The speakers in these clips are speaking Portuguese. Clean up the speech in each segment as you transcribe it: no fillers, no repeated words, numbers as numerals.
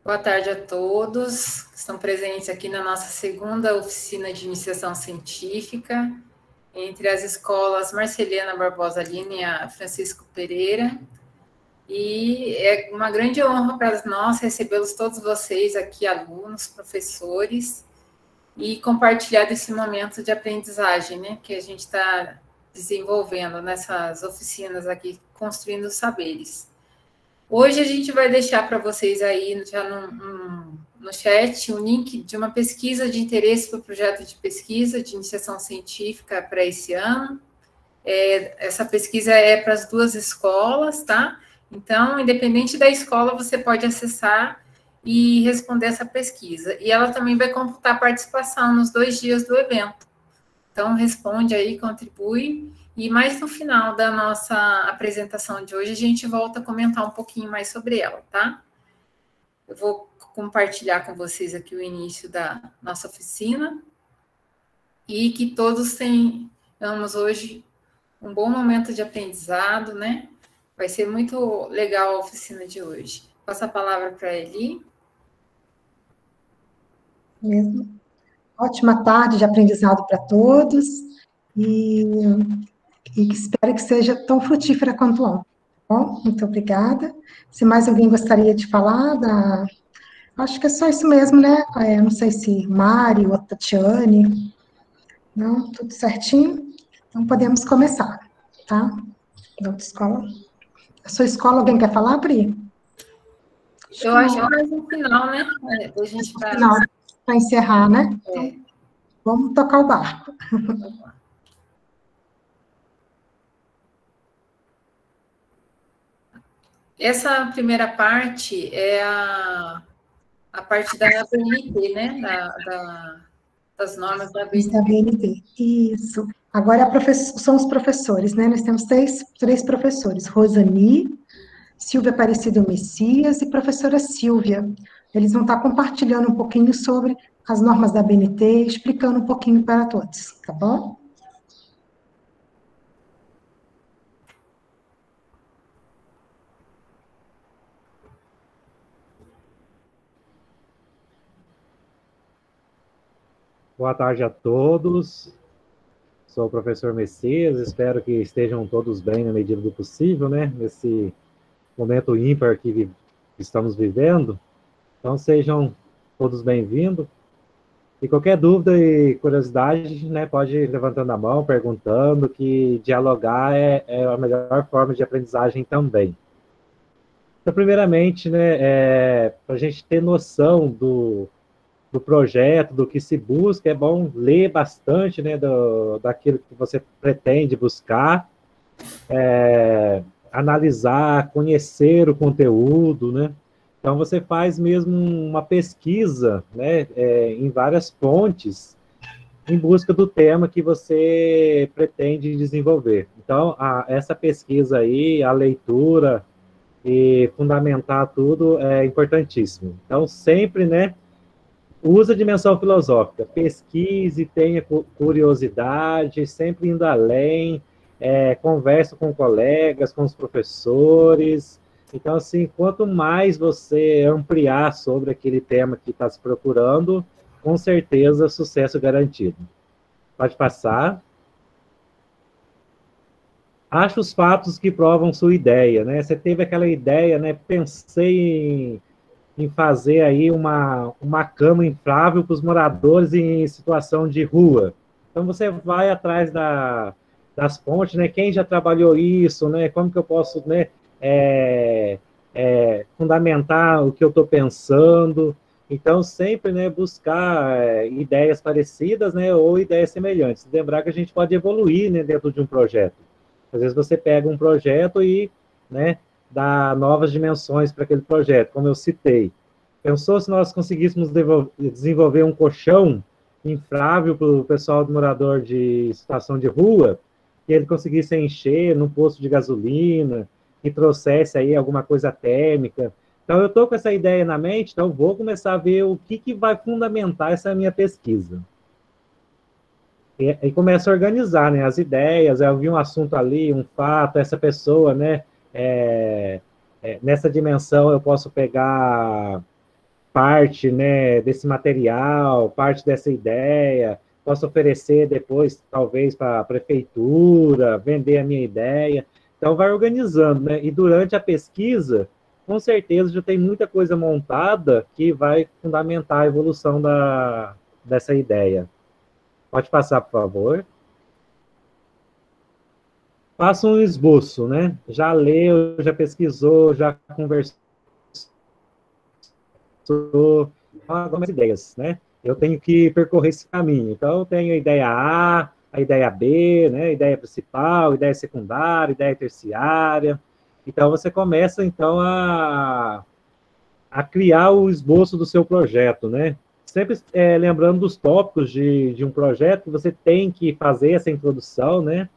Boa tarde a todos que estão presentes aqui na nossa segunda oficina de iniciação científica, entre as escolas Marceliana Barbosa Lima e a Francisco Pereira. E é uma grande honra para nós recebê-los todos vocês aqui, alunos, professores, e compartilhar desse momento de aprendizagem, né, que a gente está desenvolvendo nessas oficinas aqui, construindo saberes. Hoje a gente vai deixar para vocês aí já no chat um link de uma pesquisa de interesse para o projeto de pesquisa de iniciação científica para esse ano. Essa pesquisa é para as duas escolas, tá? Então, independente da escola, você pode acessar e responder essa pesquisa. E ela também vai computar a participação nos 2 dias do evento. Então, responde aí, contribui. E mais no final da nossa apresentação de hoje, a gente volta a comentar um pouquinho mais sobre ela, tá? Eu vou compartilhar com vocês aqui o início da nossa oficina e que todos tenhamos hoje um bom momento de aprendizado, né? Vai ser muito legal a oficina de hoje. Passo a palavra para a Eli. Mesmo. Ótima tarde de aprendizado para todos e espero que seja tão frutífera quanto ontem. Bom, muito obrigada. Se mais alguém gostaria de falar, acho que é só isso mesmo, né? Não sei se Mário ou Tatiane. Não, tudo certinho? Então podemos começar, tá? Da outra escola. A sua escola, alguém quer falar, Pri? Eu acho que mais no final, né? A gente vai... final, para encerrar, né? Então, vamos tocar o barco. Essa primeira parte é a parte da BNT, né? Das normas da BNT. Da BNT, isso. Agora são os professores, né? Nós temos três professores, Rosani, Silvia Aparecido Messias e professora Silvia. Eles vão estar compartilhando um pouquinho sobre as normas da BNT, explicando um pouquinho para todos, tá bom? Boa tarde a todos. Sou o professor Messias, espero que estejam todos bem na medida do possível, né? Nesse momento ímpar que estamos vivendo. Então, sejam todos bem-vindos. E qualquer dúvida e curiosidade, né, pode ir levantando a mão, perguntando, que dialogar é a melhor forma de aprendizagem também. Então, primeiramente, né, para a gente ter noção do projeto, do que se busca, é bom ler bastante, né, daquilo que você pretende buscar, analisar, conhecer o conteúdo, né? Então, você faz mesmo uma pesquisa, né, em várias fontes, em busca do tema que você pretende desenvolver. Então, essa pesquisa aí, a leitura e fundamentar tudo é importantíssimo. Então, sempre, né, usa a dimensão filosófica, pesquise, tenha curiosidade, sempre indo além, conversa com colegas, com os professores. Então, assim, quanto mais você ampliar sobre aquele tema que está se procurando, com certeza, sucesso garantido. Pode passar. Acha os fatos que provam sua ideia, né? Você teve aquela ideia, né? Pensei em fazer aí uma cama inflável para os moradores em situação de rua. Então, você vai atrás das fontes, né? Quem já trabalhou isso, né? Como que eu posso, né, fundamentar o que eu estou pensando. Então, sempre, né, buscar ideias parecidas, né, ou ideias semelhantes. Lembrar que a gente pode evoluir, né, dentro de um projeto. Às vezes você pega um projeto e, né, dá novas dimensões para aquele projeto, como eu citei. Pensou se nós conseguíssemos desenvolver um colchão inflável para o pessoal do morador de situação de rua, que ele conseguisse encher num posto de gasolina, que trouxesse aí alguma coisa térmica. Então, eu estou com essa ideia na mente, então vou começar a ver o que vai fundamentar essa minha pesquisa. E começa a organizar, né, as ideias, eu vi um assunto ali, um fato, essa pessoa, né, nessa dimensão eu posso pegar parte, né, desse material, parte dessa ideia, posso oferecer depois, talvez, para a prefeitura, vender a minha ideia. Então, vai organizando, né? E durante a pesquisa, com certeza já tem muita coisa montada que vai fundamentar a evolução dessa ideia. Pode passar, por favor. Faça um esboço, né? Já leu, já pesquisou, já conversou algumas ideias, né? Eu tenho que percorrer esse caminho. Então, eu tenho a ideia a ideia B, né? A ideia principal, a ideia secundária, a ideia terciária. Então, você começa, então, a criar o esboço do seu projeto, né? Sempre lembrando dos tópicos de um projeto, você tem que fazer essa introdução, né?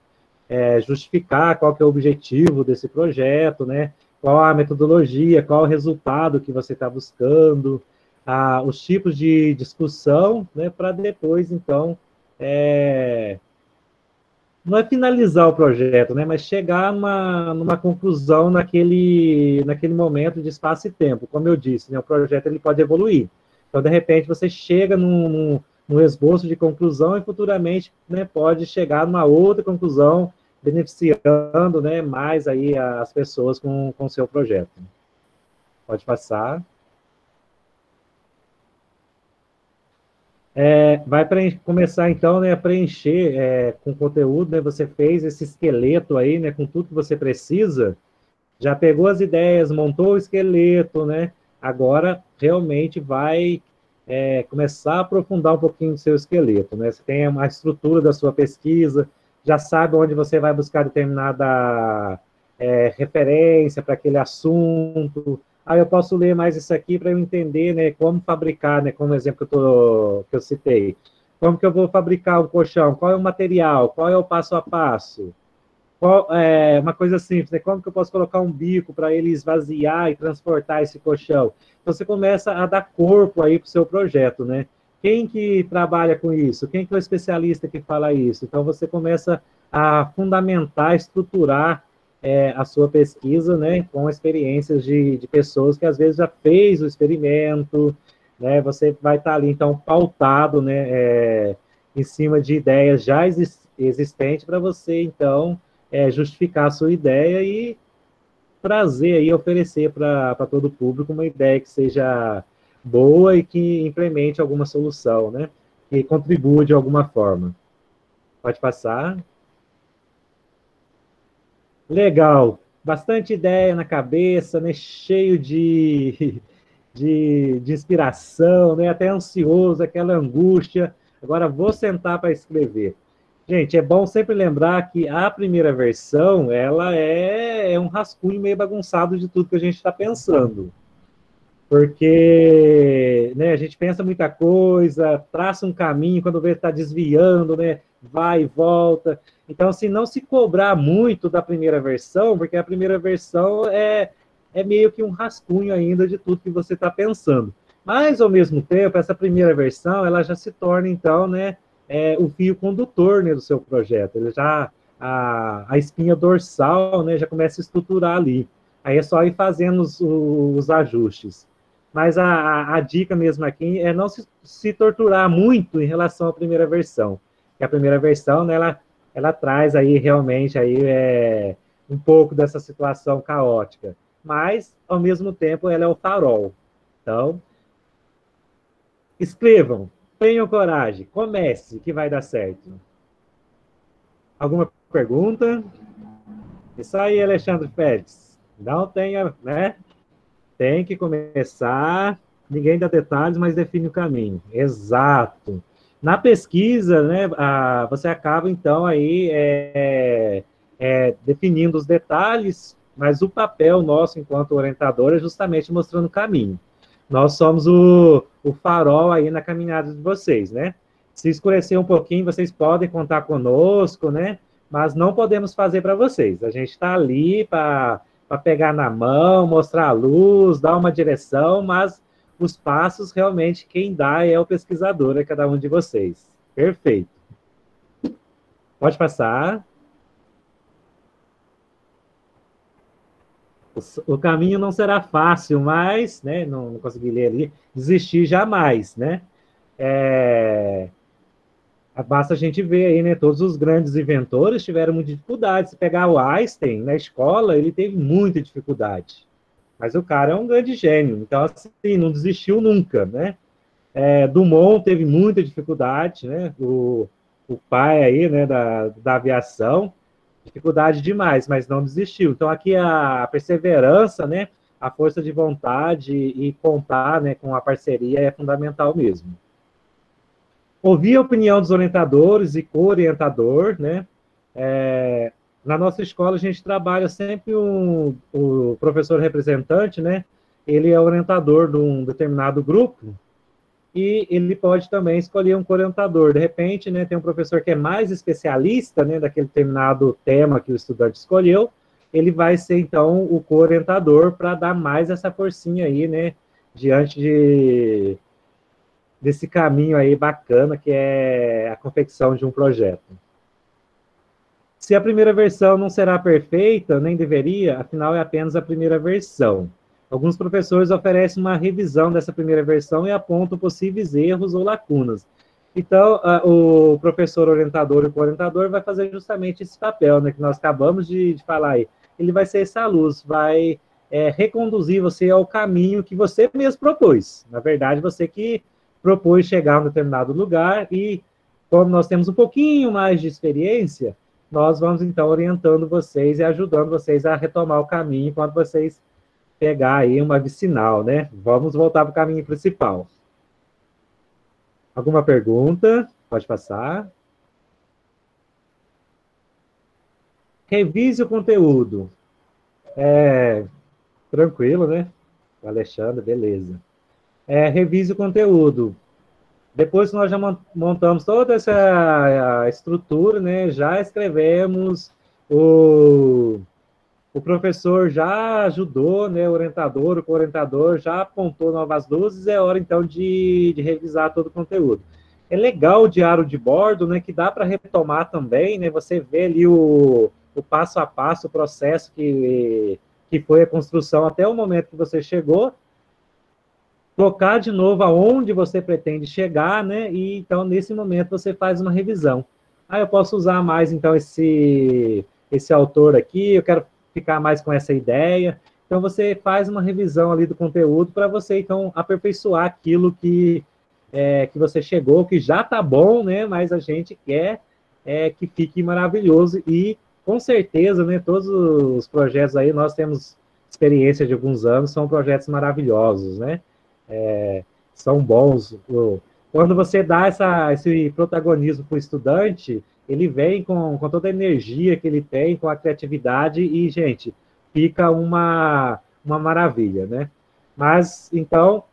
Justificar qual que é o objetivo desse projeto, né? Qual a metodologia, qual o resultado que você está buscando, os tipos de discussão, né? Para depois, então, não é finalizar o projeto, né? Mas chegar numa conclusão naquele momento de espaço e tempo. Como eu disse, né? O projeto ele pode evoluir. Então, de repente, você chega num esboço de conclusão e futuramente, né, pode chegar numa outra conclusão, beneficiando, né, mais aí as pessoas com o seu projeto. Pode passar. Vai começar, então, né, a preencher com conteúdo, né, você fez esse esqueleto aí, né, com tudo que você precisa, já pegou as ideias, montou o esqueleto, né, agora realmente vai começar a aprofundar um pouquinho o seu esqueleto, né, você tem a estrutura da sua pesquisa, já sabe onde você vai buscar determinada referência para aquele assunto. Eu posso ler mais isso aqui para eu entender, né, como fabricar, né, como exemplo que eu citei. Como que eu vou fabricar um colchão? Qual é o material? Qual é o passo a passo? Uma coisa simples, né? Como que eu posso colocar um bico para ele esvaziar e transportar esse colchão? Então, você começa a dar corpo aí para o seu projeto, né? Quem que trabalha com isso? Quem que é o especialista que fala isso? Então, você começa a fundamentar, estruturar a sua pesquisa, né? Com experiências de pessoas que, às vezes, já fez o experimento, né? Você vai estar ali, então, pautado, né? Em cima de ideias já existentes para você, então, justificar a sua ideia e trazer aí, oferecer para todo o público uma ideia que seja boa e que implemente alguma solução, né? Que contribua de alguma forma. Pode passar. Legal. Bastante ideia na cabeça, né? Cheio de inspiração, né? Até ansioso, aquela angústia. Agora vou sentar para escrever. Gente, é bom sempre lembrar que a primeira versão, ela é um rascunho meio bagunçado de tudo que a gente está pensando. Porque, né, a gente pensa muita coisa, traça um caminho, quando vê está desviando, né, vai e volta. Então, assim, não se cobrar muito da primeira versão, porque a primeira versão é meio que um rascunho ainda de tudo que você está pensando. Mas, ao mesmo tempo, essa primeira versão, ela já se torna, então, né, o fio condutor, né, do seu projeto. Ele já, a espinha dorsal, né, já começa a estruturar ali. Aí é só ir fazendo os ajustes. Mas a dica mesmo aqui é não se torturar muito em relação à primeira versão. Que a primeira versão, né, ela traz aí realmente aí, um pouco dessa situação caótica. Mas, ao mesmo tempo, ela é o farol. Então, escrevam, tenham coragem, comece, que vai dar certo. Alguma pergunta? Isso aí, Alexandre Félix. Não tenha, né? Tem que começar, ninguém dá detalhes, mas define o caminho. Exato. Na pesquisa, né, você acaba, então, aí definindo os detalhes, mas o papel nosso, enquanto orientador, é justamente mostrando o caminho. Nós somos o farol aí na caminhada de vocês, né? Se escurecer um pouquinho, vocês podem contar conosco, né? Mas não podemos fazer para vocês. A gente está ali para pegar na mão, mostrar a luz, dar uma direção, mas os passos, realmente, quem dá é o pesquisador, é cada um de vocês. Perfeito. Pode passar. O caminho não será fácil, mas, né, não consegui ler ali, desistir jamais, né? Basta a gente ver aí, né, todos os grandes inventores tiveram muita dificuldade. Se pegar o Einstein na escola, ele teve muita dificuldade. Mas o cara é um grande gênio, então, assim, não desistiu nunca, né? Dumont teve muita dificuldade, né? O pai aí, né, da aviação, dificuldade demais, mas não desistiu. Então, aqui a perseverança, né, a força de vontade e contar, né, com a parceria é fundamental mesmo. Ouvir a opinião dos orientadores e co-orientador, né? Na nossa escola, a gente trabalha sempre o professor representante, né? Ele é orientador de um determinado grupo e ele pode também escolher um co-orientador. De repente, né, tem um professor que é mais especialista, né, daquele determinado tema que o estudante escolheu, ele vai ser, então, o co-orientador para dar mais essa forcinha aí, né, diante desse caminho aí bacana que é a confecção de um projeto. Se a primeira versão não será perfeita, nem deveria, afinal é apenas a primeira versão. Alguns professores oferecem uma revisão dessa primeira versão e apontam possíveis erros ou lacunas. Então, o professor orientador e o co-orientador vai fazer justamente esse papel, né, que nós acabamos de falar aí. Ele vai ser essa luz, vai reconduzir você ao caminho que você mesmo propôs. Na verdade, você que propôs chegar a um determinado lugar e, como nós temos um pouquinho mais de experiência, nós vamos, então, orientando vocês e ajudando vocês a retomar o caminho quando vocês pegar aí uma vicinal, né? Vamos voltar para o caminho principal. Alguma pergunta? Pode passar. Revise o conteúdo. Tranquilo, né? O Alexandre, beleza. Revise o conteúdo. Depois que nós já montamos toda essa estrutura, né? Já escrevemos o professor já ajudou, né, o orientador, o co-orientador já apontou novas luzes, é hora, então, de revisar todo o conteúdo. É legal o diário de bordo, né, que dá para retomar também, né, você vê ali o passo a passo, o processo que foi a construção até o momento que você chegou, colocar de novo aonde você pretende chegar, né, e, então, nesse momento, você faz uma revisão. Eu posso usar mais, então, esse autor aqui, eu quero ficar mais com essa ideia. Então, você faz uma revisão ali do conteúdo para você, então, aperfeiçoar aquilo que você chegou, que já está bom, né? Mas a gente quer que fique maravilhoso e, com certeza, né? Todos os projetos aí, nós temos experiência de alguns anos, são projetos maravilhosos, né? São bons. Quando você dá esse protagonismo para o estudante, ele vem com toda a energia que ele tem, com a criatividade, e, gente, fica uma maravilha, né? Mas, então,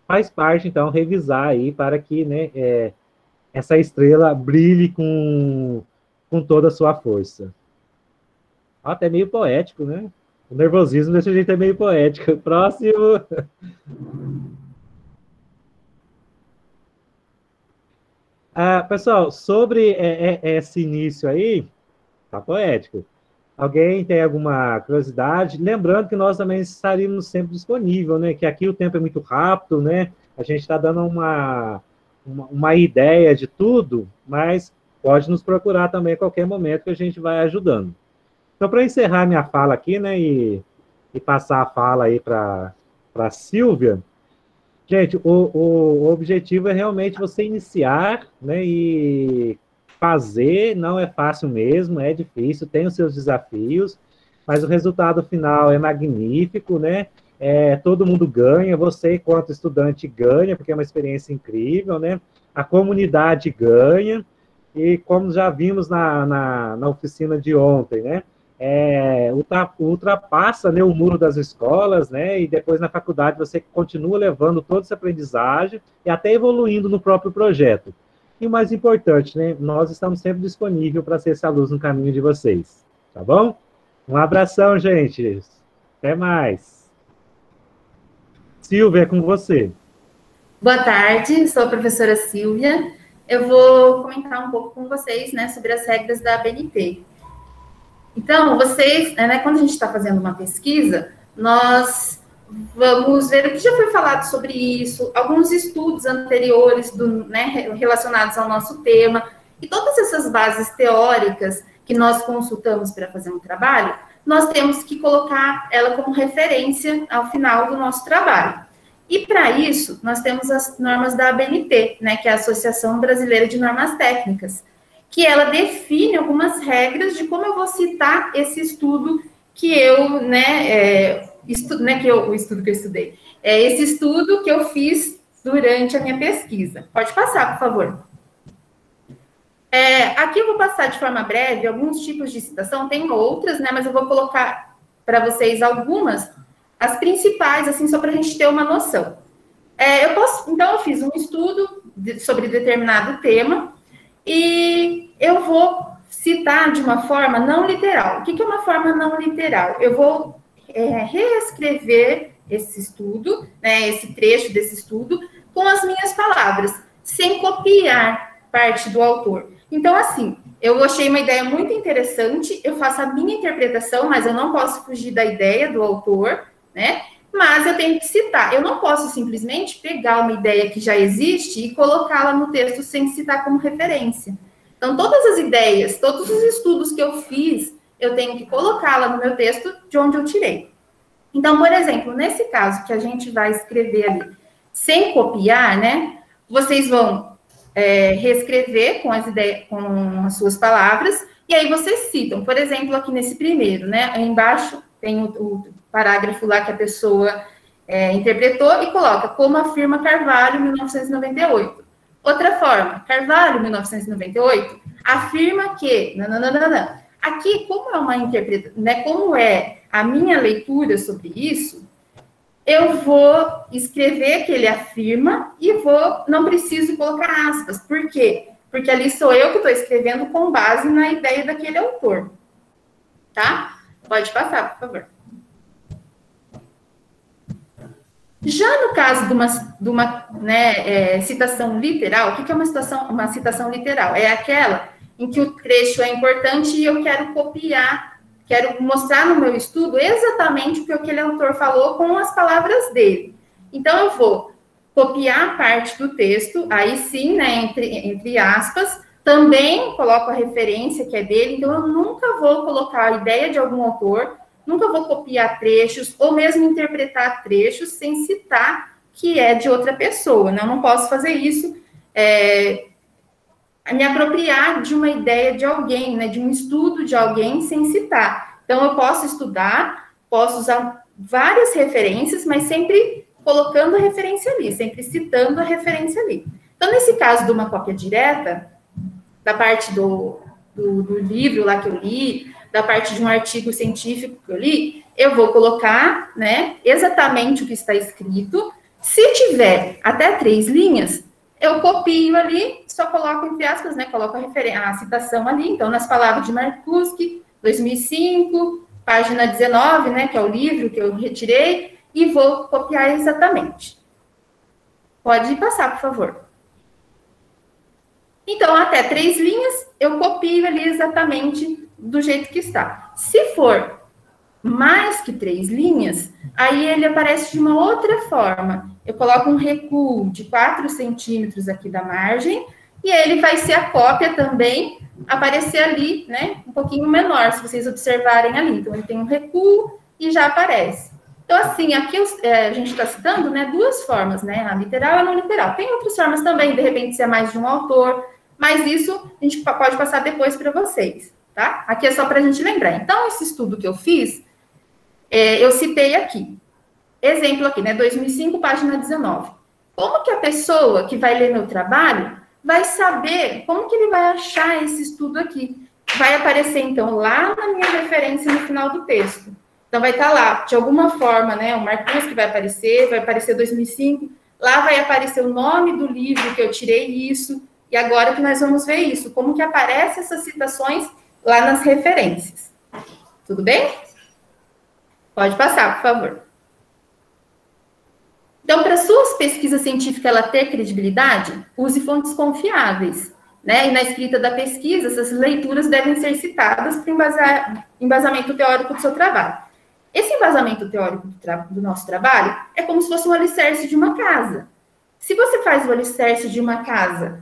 faz parte, então, revisar aí para que, né, essa estrela brilhe com toda a sua força. Até meio poético, né? O nervosismo desse jeito é meio poético. Próximo. Pessoal, sobre esse início aí, tá poético. Alguém tem alguma curiosidade? Lembrando que nós também estaríamos sempre disponíveis, né? Que aqui o tempo é muito rápido, né? A gente está dando uma ideia de tudo, mas pode nos procurar também a qualquer momento que a gente vai ajudando. Então, para encerrar minha fala aqui, né? E passar a fala aí para a Silvia. Gente, o objetivo é realmente você iniciar, né, e fazer. Não é fácil mesmo, é difícil, tem os seus desafios, mas o resultado final é magnífico, né? Todo mundo ganha, você, enquanto estudante, ganha, porque é uma experiência incrível, né? A comunidade ganha, e como já vimos na oficina de ontem, né? Ultrapassa, né, o muro das escolas, né, e depois na faculdade você continua levando toda essa aprendizagem e até evoluindo no próprio projeto. E o mais importante, né, nós estamos sempre disponíveis para ser essa luz no caminho de vocês, tá bom? Um abração, gente. Até mais. Silvia, é com você. Boa tarde, sou a professora Silvia. Eu vou comentar um pouco com vocês, né, sobre as regras da ABNT. Então, vocês, né, quando a gente está fazendo uma pesquisa, nós vamos ver o que já foi falado sobre isso, alguns estudos anteriores relacionados ao nosso tema, e todas essas bases teóricas que nós consultamos para fazer um trabalho, nós temos que colocar ela como referência ao final do nosso trabalho. E para isso, nós temos as normas da ABNT, né, que é a Associação Brasileira de Normas Técnicas, que ela define algumas regras de como eu vou citar esse estudo que eu, esse estudo que eu fiz durante a minha pesquisa. Pode passar, por favor. Aqui eu vou passar de forma breve alguns tipos de citação, tem outras, né, mas eu vou colocar para vocês algumas, as principais, assim, só para a gente ter uma noção. Então, eu fiz um estudo sobre determinado tema e eu vou citar de uma forma não literal. O que é uma forma não literal? Eu vou reescrever esse estudo, né, esse trecho desse estudo, com as minhas palavras, sem copiar parte do autor. Então, assim, eu achei uma ideia muito interessante, eu faço a minha interpretação, mas eu não posso fugir da ideia do autor, né? Mas eu tenho que citar. Eu não posso simplesmente pegar uma ideia que já existe e colocá-la no texto sem citar como referência. Então, todas as ideias, todos os estudos que eu fiz, eu tenho que colocá-la no meu texto de onde eu tirei. Então, por exemplo, nesse caso que a gente vai escrever ali, sem copiar, né? Vocês vão reescrever com as ideias, com as suas palavras, e aí vocês citam. Por exemplo, aqui nesse primeiro, né? Aí embaixo tem o parágrafo lá que a pessoa interpretou e coloca, como afirma Carvalho, 1998. Outra forma, Carvalho, 1998, afirma que... Nananana. Aqui, como é uma interpretação, né, como é a minha leitura sobre isso, eu vou escrever que ele afirma e não preciso colocar aspas. Por quê? Porque ali sou eu que estou escrevendo com base na ideia daquele autor. Tá? Pode passar, por favor. Já no caso de uma citação literal, o que é uma citação literal? É aquela em que o trecho é importante e eu quero copiar, quero mostrar no meu estudo exatamente o que aquele autor falou com as palavras dele. Então, eu vou copiar parte do texto, aí sim, né, entre aspas, também coloco a referência que é dele, então eu nunca vou colocar a ideia de algum autor, nunca vou copiar trechos, ou mesmo interpretar trechos sem citar que é de outra pessoa, né? Eu não posso fazer isso, me apropriar de uma ideia de alguém, né, de um estudo de alguém sem citar. Então, eu posso estudar, posso usar várias referências, mas sempre colocando a referência ali, sempre citando a referência ali. Então, nesse caso de uma cópia direta, da parte do livro lá que eu li, da parte de um artigo científico que eu li, eu vou colocar, né, exatamente o que está escrito. Se tiver até 3 linhas, eu copio ali, só coloco entre aspas, né, coloco a citação ali. Então, nas palavras de Marcuski, 2005, página 19, né, que é o livro que eu retirei, e vou copiar exatamente. Pode passar, por favor. Então, até 3 linhas, eu copio ali exatamente do jeito que está. Se for mais que 3 linhas, aí ele aparece de uma outra forma. Eu coloco um recuo de 4 centímetros aqui da margem, e ele vai ser a cópia também, aparecer ali, né, um pouquinho menor, se vocês observarem ali. Então, ele tem um recuo e já aparece. Então, assim, aqui a gente está citando, né, 2 formas, né, a literal e a não literal. Tem outras formas também, de repente, se é mais de um autor, mas isso a gente pode passar depois para vocês, tá? Aqui é só para a gente lembrar. Então, esse estudo que eu fiz, eu citei aqui. Exemplo aqui, né, 2005, página 19. Como que a pessoa que vai ler meu trabalho vai saber, como que ele vai achar esse estudo aqui? Vai aparecer, então, lá na minha referência no final do texto. Então, vai estar lá, de alguma forma, né, o Marcus que vai aparecer 2005, lá vai aparecer o nome do livro que eu tirei isso, e agora que nós vamos ver isso, como que aparecem essas citações lá nas referências. Tudo bem? Pode passar, por favor. Então, para suas pesquisas científicas ela ter credibilidade, use fontes confiáveis, né? E na escrita da pesquisa, essas leituras devem ser citadas para embasamento teórico do seu trabalho. Esse embasamento teórico do nosso trabalho é como se fosse um alicerce de uma casa. Se você faz o alicerce de uma casa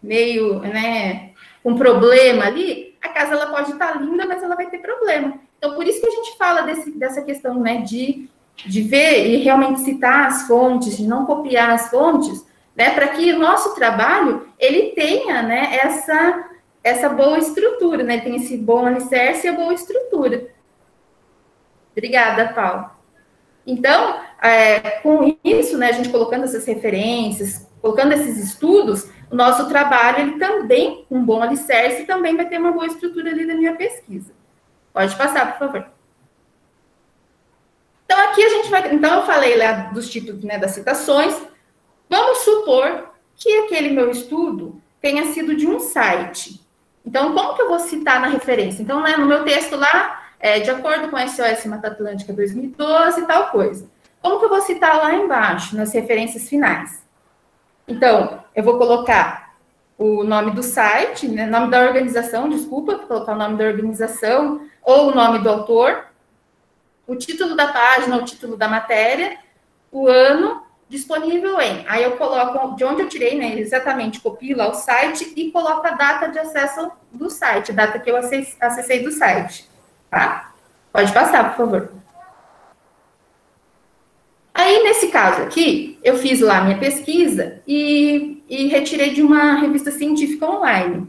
meio, né, com problema ali, a casa ela pode estar linda, mas ela vai ter problema. Então, por isso que a gente fala dessa questão, né, de ver e realmente citar as fontes, de não copiar as fontes, né, para que o nosso trabalho, ele tenha, né, essa boa estrutura, né, tem esse bom alicerce e a boa estrutura. Obrigada, Paulo. Então, com isso, né, a gente colocando essas referências, colocando esses estudos, o nosso trabalho, ele também, com um bom alicerce, também vai ter uma boa estrutura ali da minha pesquisa. Pode passar, por favor. Então, aqui a gente vai... Então, eu falei lá dos tipos, né, das citações. Vamos supor que aquele meu estudo tenha sido de um site. Então, como que eu vou citar na referência? Então, né, no meu texto lá, de acordo com a SOS Mata Atlântica 2012 e tal coisa. Como que eu vou citar lá embaixo, nas referências finais? Então, eu vou colocar o nome do site, né, nome da organização, desculpa, vou colocar o nome da organização ou o nome do autor, o título da página, o título da matéria, o ano, disponível em. Aí eu coloco de onde eu tirei, né, exatamente, copio lá o site e coloco a data de acesso do site, a data que eu acessei do site, tá? Pode passar, por favor. Aí, nesse caso aqui, eu fiz lá minha pesquisa e retirei de uma revista científica online.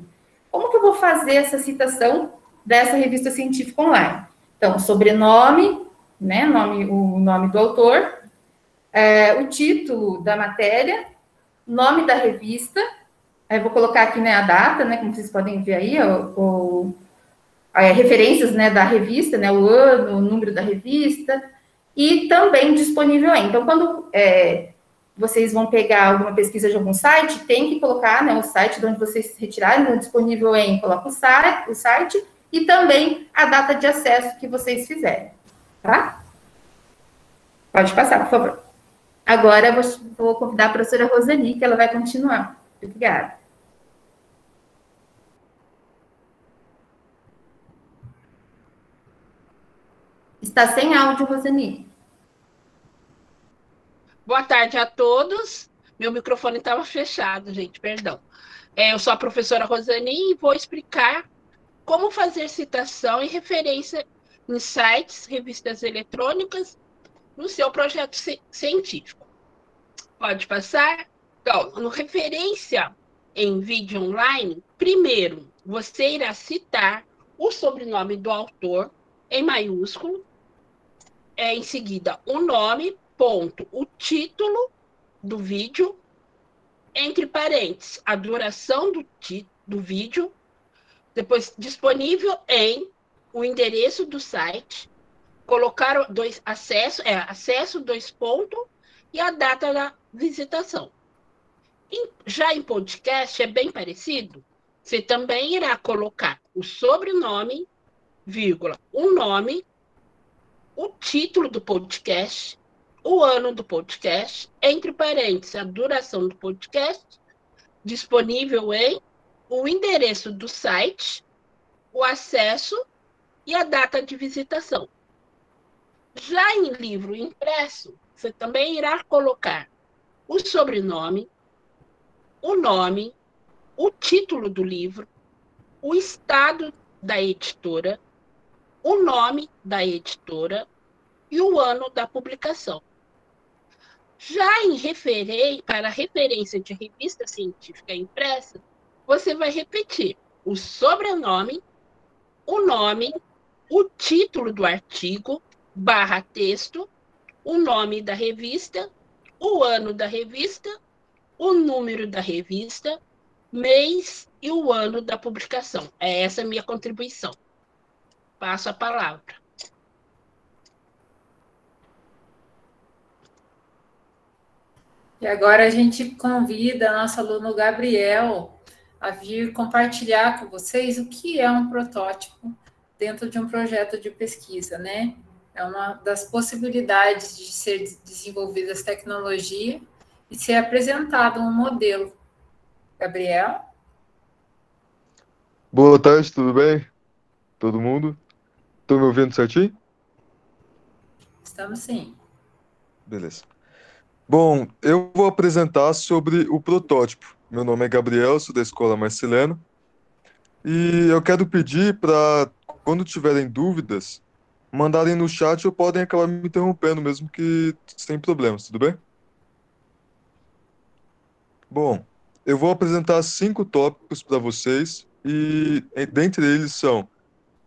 Como que eu vou fazer essa citação dessa revista científica online? Então, sobrenome, né, o nome do autor, o título da matéria, nome da revista, aí vou colocar aqui, né, a data, né, como vocês podem ver aí, referências, né, da revista, né, o ano, o número da revista, e também disponível aí. Então, quando vocês vão pegar alguma pesquisa de algum site, tem que colocar, né, o site de onde vocês retirarem, né, disponível em, coloca o site e também a data de acesso que vocês fizerem, tá? Pode passar, por favor. Agora, eu vou convidar a professora Roseli, que ela vai continuar. Obrigada. Está sem áudio, Roseli. Boa tarde a todos. Meu microfone estava fechado, gente, perdão. Eu sou a professora Rosani e vou explicar como fazer citação e referência em sites, revistas eletrônicas, no seu projeto científico. Pode passar? Então, no referência em vídeo online, primeiro, você irá citar o sobrenome do autor em maiúsculo, em seguida, o nome, ponto, o título do vídeo, entre parênteses, a duração do vídeo, depois disponível em o endereço do site, colocar acesso, dois pontos, e a data da visitação. Já em podcast é bem parecido, você também irá colocar o sobrenome, vírgula, o nome, o título do podcast, o ano do podcast, entre parênteses, a duração do podcast, disponível em o endereço do site, o acesso e a data de visitação. Já em livro impresso, você também irá colocar o sobrenome, o nome, o título do livro, o estado da editora, o nome da editora e o ano da publicação. Já para referência de revista científica impressa, você vai repetir o sobrenome, o nome, o título do artigo, /texto, o nome da revista, o ano da revista, o número da revista, mês e o ano da publicação. É essa a minha contribuição. Passo a palavra. E agora a gente convida nosso aluno Gabriel a vir compartilhar com vocês o que é um protótipo dentro de um projeto de pesquisa, né? É uma das possibilidades de ser desenvolvidas tecnologia e ser apresentado um modelo. Gabriel? Boa tarde, tudo bem? Todo mundo? Estão me ouvindo certinho? Estamos sim. Beleza. Bom, eu vou apresentar sobre o protótipo. Meu nome é Gabriel, sou da Escola Marceliano, e eu quero pedir para, quando tiverem dúvidas, mandarem no chat ou podem acabar me interrompendo, mesmo que sem problemas, tudo bem? Bom, eu vou apresentar 5 tópicos para vocês, e dentre eles são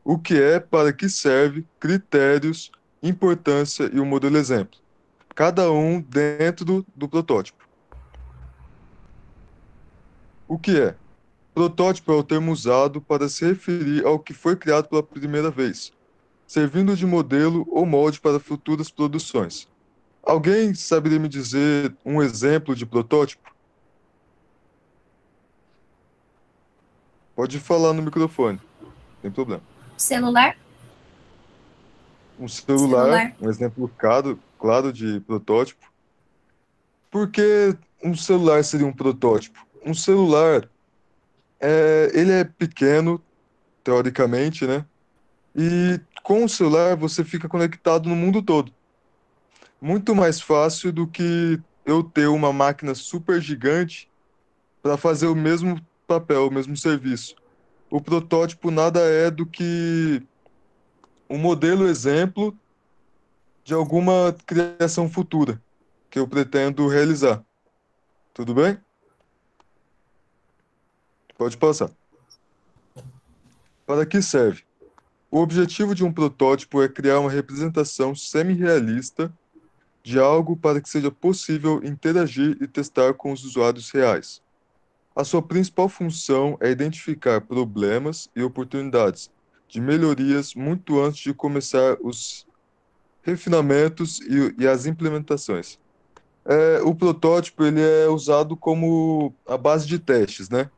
o que é, para que serve, critérios, importância e o modelo exemplo. Cada um dentro do protótipo. O que é? Protótipo é o termo usado para se referir ao que foi criado pela primeira vez, servindo de modelo ou molde para futuras produções. Alguém saberia me dizer um exemplo de protótipo? Pode falar no microfone, não tem problema. Celular? Um celular, Celular. um exemplo claro de protótipo. Por que um celular seria um protótipo? Um celular, ele é pequeno, teoricamente, né? E com o celular você fica conectado no mundo todo. Muito mais fácil do que eu ter uma máquina super gigante para fazer o mesmo papel, o mesmo serviço. O protótipo nada é do que um modelo exemplo de alguma criação futura que eu pretendo realizar. Tudo bem? Pode passar. Para que serve? O objetivo de um protótipo é criar uma representação semi-realista de algo para que seja possível interagir e testar com os usuários reais. A sua principal função é identificar problemas e oportunidades de melhorias muito antes de começar os refinamentos e as implementações. O protótipo ele é usado como a base de testes, né?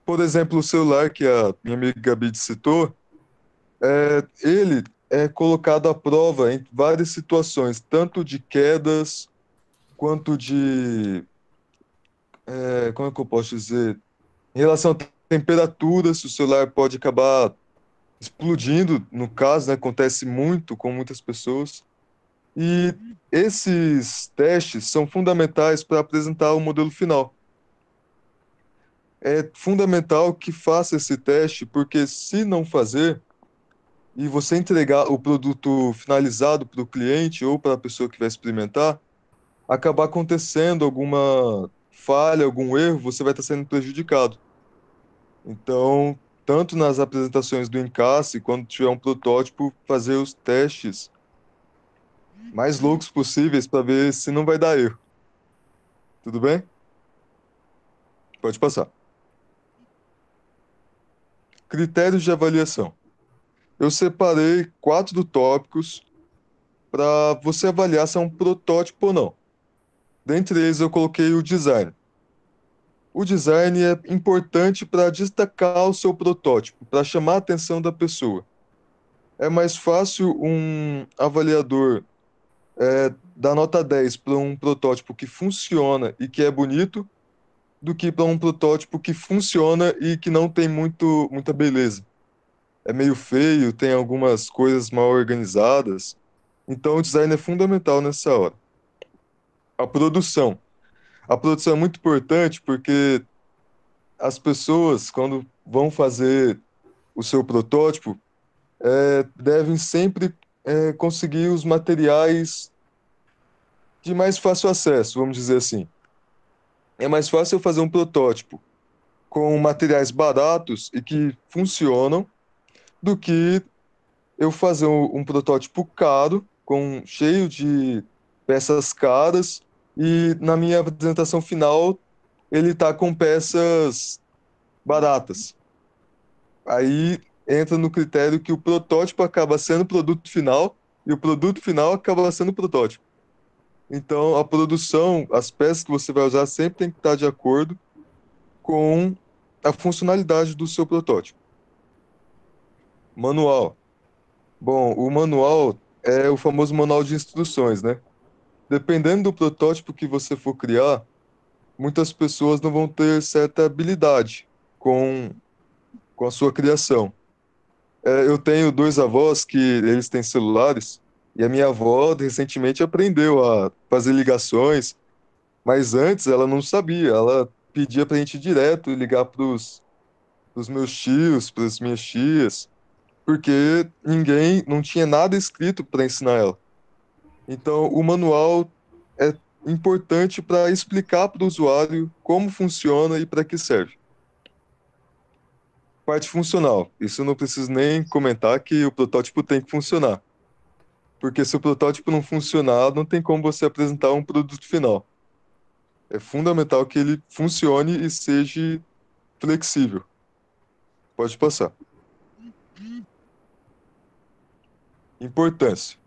Por exemplo, o celular que a minha amiga Gabi citou, ele é colocado à prova em várias situações, tanto de quedas quanto de, como é que eu posso dizer, em relação à temperatura, se o celular pode acabar explodindo, no caso, né, acontece muito com muitas pessoas. E esses testes são fundamentais para apresentar o modelo final. É fundamental que faça esse teste, porque se não fazer e você entregar o produto finalizado para o cliente ou para a pessoa que vai experimentar, acabar acontecendo alguma falha, algum erro, você vai estar sendo prejudicado. Então, tanto nas apresentações do Encasse, quando tiver um protótipo, fazer os testes mais loucos possíveis para ver se não vai dar erro. Tudo bem? Pode passar. Critérios de avaliação. Eu separei 4 tópicos para você avaliar se é um protótipo ou não. Dentre eles, eu coloquei o design. O design é importante para destacar o seu protótipo, para chamar a atenção da pessoa. É mais fácil um avaliador dar nota 10 para um protótipo que funciona e que é bonito, do que para um protótipo que funciona e que não tem muita beleza. É meio feio, tem algumas coisas mal organizadas. Então, o design é fundamental nessa hora. A produção. A produção é muito importante porque as pessoas, quando vão fazer o seu protótipo, devem sempre conseguir os materiais de mais fácil acesso, vamos dizer assim. É mais fácil eu fazer um protótipo com materiais baratos e que funcionam do que eu fazer um protótipo caro, cheio de peças caras, e na minha apresentação final ele está com peças baratas. Aí entra no critério que o protótipo acaba sendo o produto final e o produto final acaba sendo o protótipo. Então, a produção, as peças que você vai usar sempre tem que estar de acordo com a funcionalidade do seu protótipo. Manual. Bom, o manual é o famoso manual de instruções, né? Dependendo do protótipo que você for criar, muitas pessoas não vão ter certa habilidade com a sua criação. Eu tenho 2 avós que eles têm celulares E a minha avó recentemente aprendeu a fazer ligações, mas antes ela não sabia. Ela pedia pra gente direto ligar pros meus tios, pras minhas tias, porque ninguém, não tinha nada escrito para ensinar ela. Então, o manual é importante para explicar para o usuário como funciona e para que serve. Parte funcional. Isso eu não preciso nem comentar que o protótipo tem que funcionar. Porque se o protótipo não funcionar, não tem como você apresentar um produto final. É fundamental que ele funcione e seja flexível. Pode passar. Importância.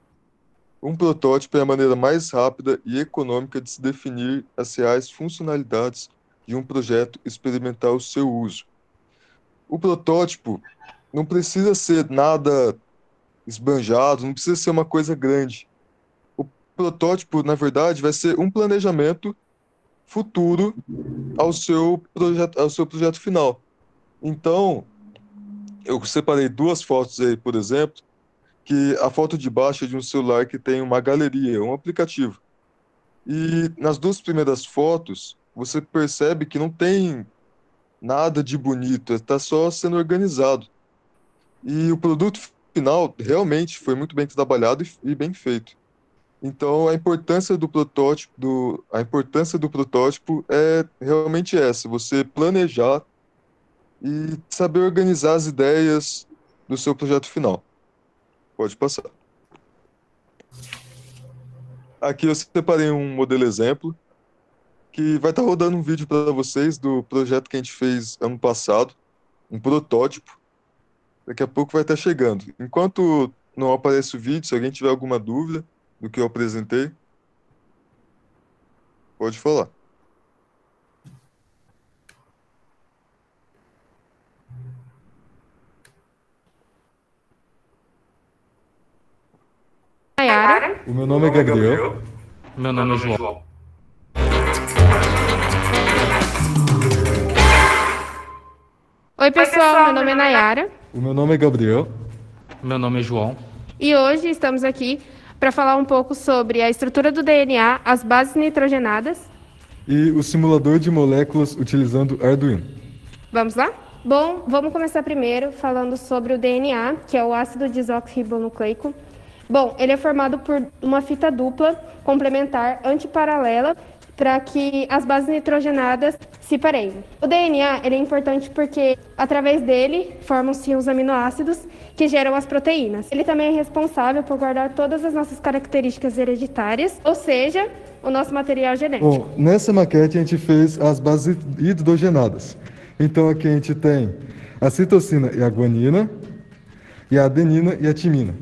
Um protótipo é a maneira mais rápida e econômica de se definir as reais funcionalidades de um projeto e experimentar o seu uso. O protótipo não precisa ser nada esbanjado, não precisa ser uma coisa grande. O protótipo, na verdade, vai ser um planejamento futuro ao seu projeto final. Então, eu separei duas fotos aí, por exemplo, que a foto de baixo é de um celular que tem uma galeria, um aplicativo. E nas duas primeiras fotos, você percebe que não tem nada de bonito, está só sendo organizado. E o produto final realmente foi muito bem trabalhado e bem feito. Então, a importância do protótipo é realmente essa, você planejar e saber organizar as ideias do seu projeto final. Pode passar. Aqui eu separei um modelo exemplo que vai estar rodando um vídeo para vocês do projeto que a gente fez ano passado, um protótipo. Daqui a pouco vai estar chegando. Enquanto não aparece o vídeo, se alguém tiver alguma dúvida do que eu apresentei, pode falar. Nayara. O meu nome é Gabriel. Meu nome é João. Oi, pessoal, meu nome é Nayara. O meu nome é Gabriel. Meu nome é João. E hoje estamos aqui para falar um pouco sobre a estrutura do DNA, as bases nitrogenadas. E o simulador de moléculas utilizando Arduino. Vamos lá? Bom, vamos começar primeiro falando sobre o DNA, que é o ácido desoxirribonucleico. Bom, ele é formado por uma fita dupla, complementar, antiparalela, para que as bases nitrogenadas se pareiem. O DNA ele é importante porque, através dele, formam-se os aminoácidos que geram as proteínas. Ele também é responsável por guardar todas as nossas características hereditárias, ou seja, o nosso material genético. Bom, nessa maquete a gente fez as bases hidrogenadas. Então aqui a gente tem a citosina e a guanina, e a adenina e a timina.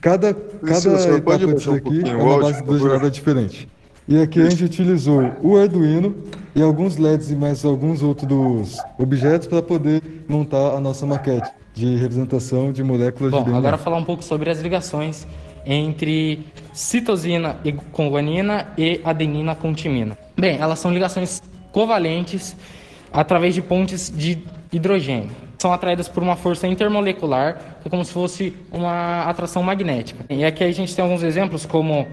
Cada Senhor, pode etapa disso baixar um aqui é pouquinho o uma áudio, base por favor? hidrogenada diferente. E aqui a gente utilizou o Arduino e alguns LEDs e mais alguns outros objetos para poder montar a nossa maquete de representação de moléculas de Bom, DNA. agora falar um pouco sobre as ligações entre citosina com guanina e adenina com timina. Bem, elas são ligações covalentes através de pontes de hidrogênio. São atraídas por uma força intermolecular, que é como se fosse uma atração magnética. E aqui a gente tem alguns exemplos, como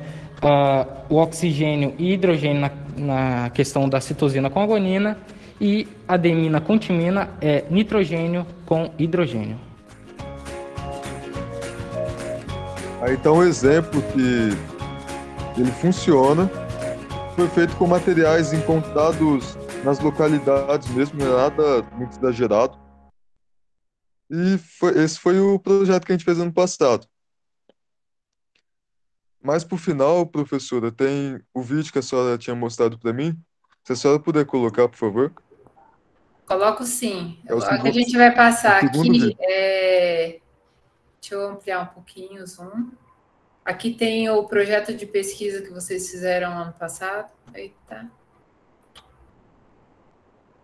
o oxigênio e hidrogênio na questão da citosina com a guanina, e adenina com timina é nitrogênio com hidrogênio. Aí está um exemplo que ele funciona. Foi feito com materiais encontrados nas localidades mesmo, não é nada muito exagerado. E esse foi o projeto que a gente fez ano passado. Mas por final, professora, tem o vídeo que a senhora tinha mostrado para mim. Se a senhora puder colocar, por favor. Coloco sim. É o A que a segundo- gente vai passar o segundo aqui vídeo. Deixa eu ampliar um pouquinho o zoom. Aqui tem o projeto de pesquisa que vocês fizeram ano passado. Eita.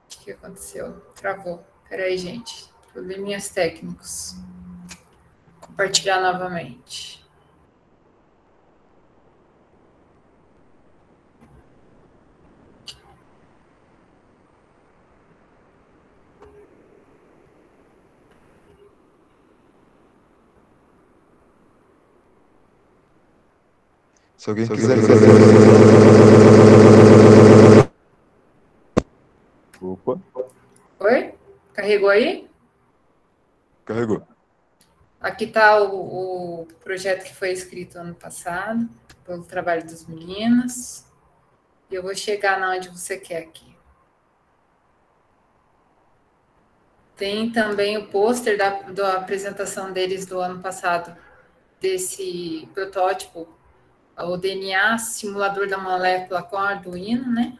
O que aconteceu? Travou. Peraí, gente. Probleminhas técnicos. Compartilhar novamente. Se alguém quiser. Opa, Oi? Carregou aí? carregou. Aqui está o projeto que foi escrito ano passado, pelo trabalho dos meninos. E eu vou chegar na onde você quer aqui. Tem também o pôster da apresentação deles do ano passado, desse protótipo, o DNA, simulador da molécula com Arduino, né?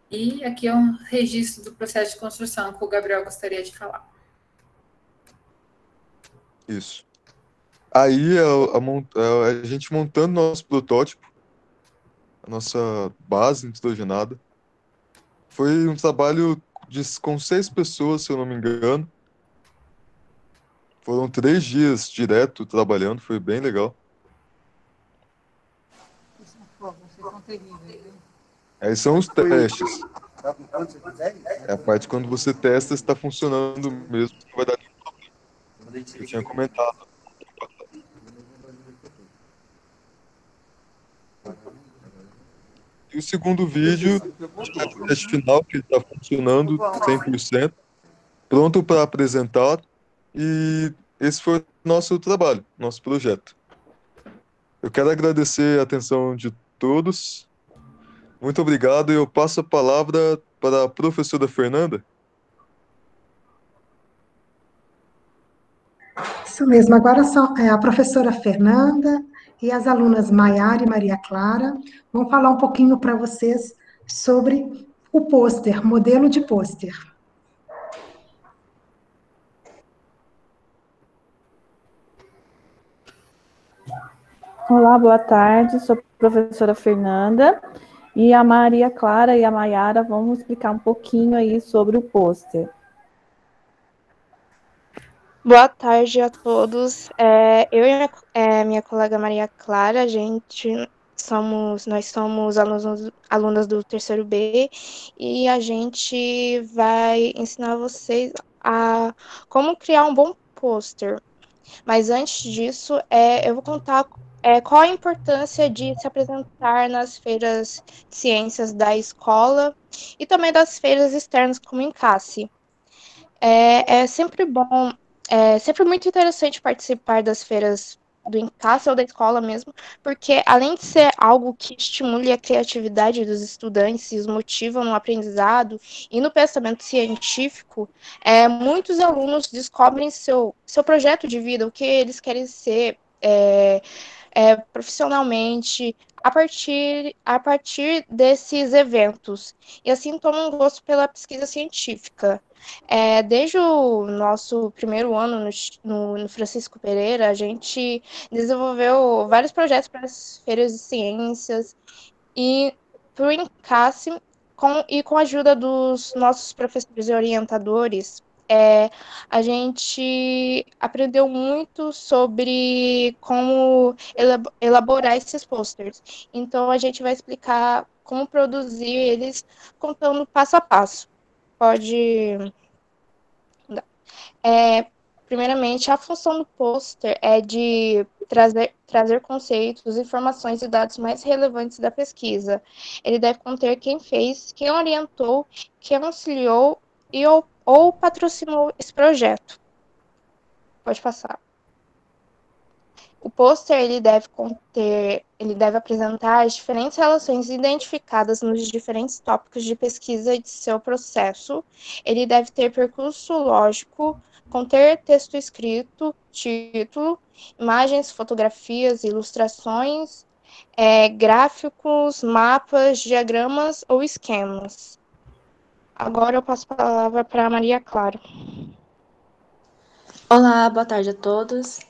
E aqui é um registro do processo de construção que o Gabriel gostaria de falar. Isso. Aí a gente montando nosso protótipo, a nossa base nitrogenada. Foi um trabalho com 6 pessoas, se eu não me engano. Foram 3 dias direto trabalhando, foi bem legal. Aí são os testes. É a parte quando você testa se está funcionando mesmo, se não vai dar nenhum problema. Eu tinha comentado. E o segundo vídeo, o teste final, que está funcionando 100%, pronto para apresentar. E esse foi o nosso trabalho, nosso projeto. Eu quero agradecer a atenção de todos. Muito obrigado. Eu passo a palavra para a professora Fernanda. Isso mesmo. Agora são a professora Fernanda e as alunas Maiara e Maria Clara vão falar um pouquinho para vocês sobre o pôster, modelo de pôster. Olá, boa tarde. Sou a professora Fernanda e a Maria Clara e a Maiara vão explicar um pouquinho aí sobre o pôster. Boa tarde a todos. Eu e minha colega Maria Clara, nós somos alunas do terceiro B e a gente vai ensinar vocês a como criar um bom pôster. Mas antes disso, eu vou contar qual a importância de se apresentar nas feiras de ciências da escola e também das feiras externas como Encasse. É sempre bom, é sempre muito interessante participar das feiras do Encasse ou da escola mesmo, porque além de ser algo que estimule a criatividade dos estudantes e os motiva no aprendizado e no pensamento científico, muitos alunos descobrem seu projeto de vida, o que eles querem ser profissionalmente, a partir desses eventos, e assim tomam um gosto pela pesquisa científica. Desde o nosso primeiro ano no Francisco Pereira, a gente desenvolveu vários projetos para as feiras de ciências e para o Encasse, com a ajuda dos nossos professores e orientadores, a gente aprendeu muito sobre como elaborar esses posters. Então, a gente vai explicar como produzir eles, contando passo a passo. Pode. Primeiramente, a função do pôster é de trazer conceitos, informações e dados mais relevantes da pesquisa. Ele deve conter quem fez, quem orientou, quem auxiliou ou patrocinou esse projeto. Pode passar. O pôster ele deve apresentar as diferentes relações identificadas nos diferentes tópicos de pesquisa de seu processo. Ele deve ter percurso lógico, conter texto escrito, título, imagens, fotografias, ilustrações, gráficos, mapas, diagramas ou esquemas. Agora eu passo a palavra para a Maria Clara. Olá, boa tarde a todos.